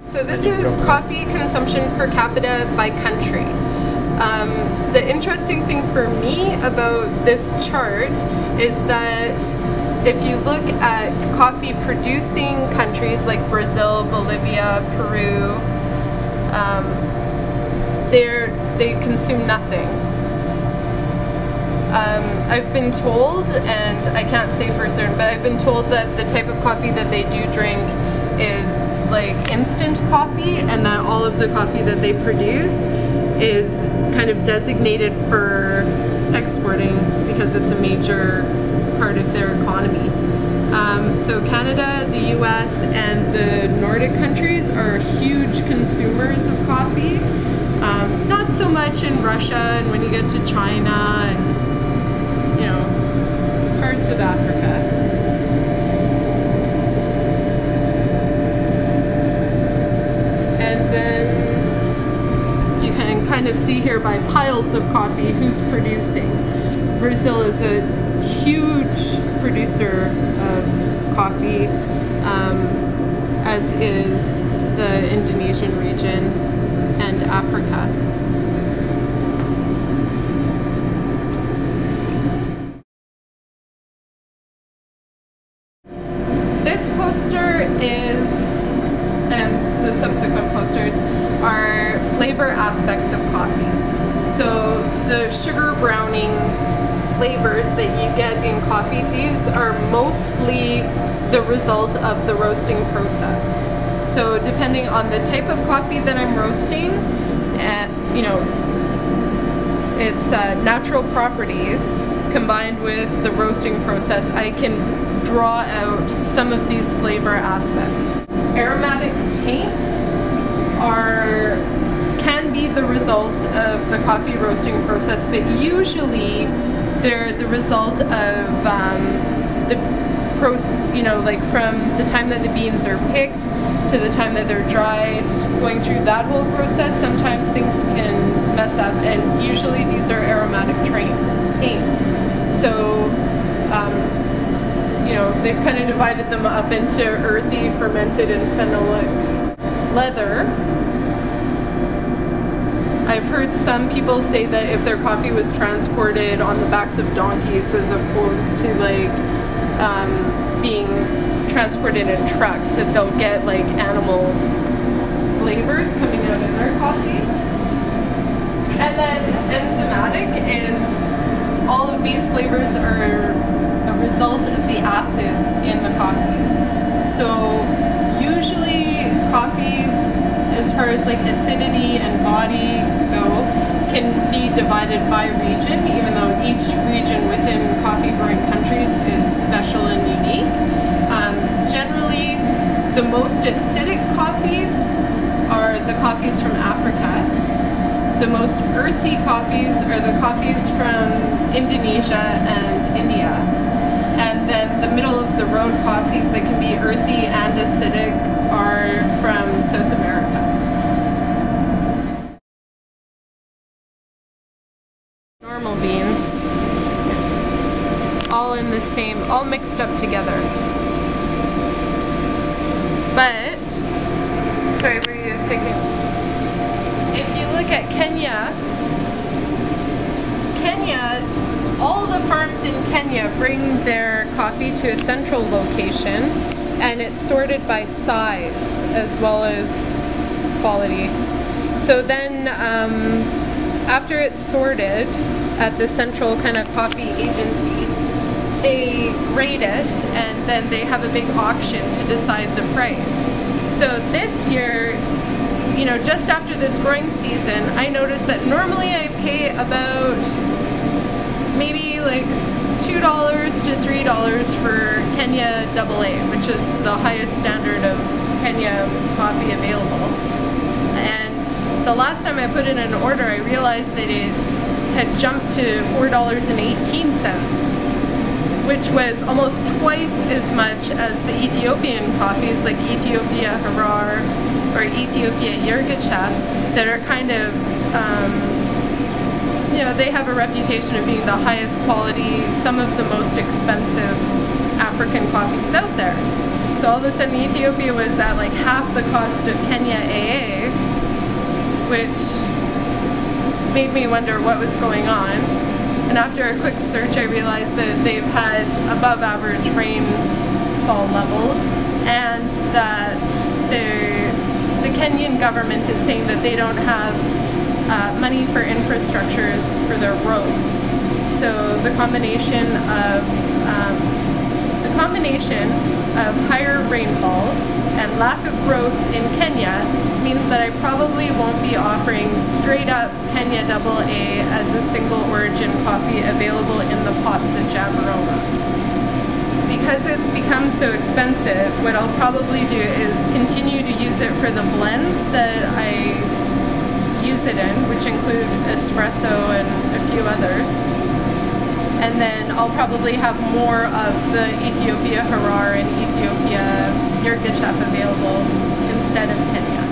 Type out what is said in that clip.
So this is coffee consumption per capita by country. The interesting thing for me about this chart is that if you look at coffee producing countries like Brazil, Bolivia, Peru, they consume nothing. I've been told, and I can't say for certain, but I've been told that the type of coffee that they do drink is like instant coffee, and that all of the coffee that they produce is kind of designated for exporting because it's a major part of their economy. So Canada, the US, and the Nordic countries are huge consumers of coffee. Not so much in Russia, and when you get to China and, you know, parts of Africa. And then you can kind of see here by piles of coffee who's producing. Brazil is a huge producer of coffee, as is the Indonesian region and Africa. This poster is, and the subsequent posters, are flavor aspects of coffee. So the sugar browning flavors that you get in coffee, these are mostly the result of the roasting process. So depending on the type of coffee that I'm roasting, you know, its natural properties combined with the roasting process, I can draw out some of these flavor aspects. Aromatic taints can be the result of the coffee roasting process, but usually they're the result of like from the time that the beans are picked to the time that they're dried, going through that whole process. Sometimes things can mess up, and usually these are aromatic taints. So you know, they've kind of divided them up into earthy, fermented, and phenolic. Leather. I've heard some people say that if their coffee was transported on the backs of donkeys as opposed to like being transported in trucks, that they'll get like animal flavors coming out in their coffee. And then enzymatic is all of these flavors are a result of the acids in the coffee. So usually coffees, as far as like acidity and body go, can be divided by region, even though each region within coffee growing countries is special and unique. Generally, the most acidic coffees are the coffees from Africa. The most earthy coffees are the coffees from Indonesia and India. And then the middle of the road coffees that can be earthy and acidic are from South America. Normal beans, all in the same, all mixed up together. But, sorry, were you taking? If you look at Kenya, all the farms in Kenya bring their coffee to a central location, and it's sorted by size as well as quality. So then, after it's sorted at the central kind of coffee agency, they rate it, and then they have a big auction to decide the price. So this year, you know, just after this growing season, I noticed that normally I pay about maybe like $2 to $3 for Kenya AA, which is the highest standard of Kenya coffee available. And the last time I put in an order, I realized that it had jumped to $4.18, which was almost twice as much as the Ethiopian coffees like Ethiopia Harar or Ethiopia Yirgacheffe that are kind of, you know, they have a reputation of being the highest quality, some of the most expensive African coffees out there. So all of a sudden Ethiopia was at like half the cost of Kenya AA, which made me wonder what was going on. And after a quick search I realized that they've had above average rainfall levels, and that the Kenyan government is saying that they don't have money for infrastructures for their roads. So the combination of higher rainfalls and lack of roads in Kenya means that I probably won't be offering straight up Kenya AA as a single origin coffee available in the pots at Jabaroma. Because it's become so expensive, what I'll probably do is continue to use it for the blends that I use it in, which include espresso and a few others. And then I'll probably have more of the Ethiopia Harar and Ethiopia Yellowknife available instead of Kenya.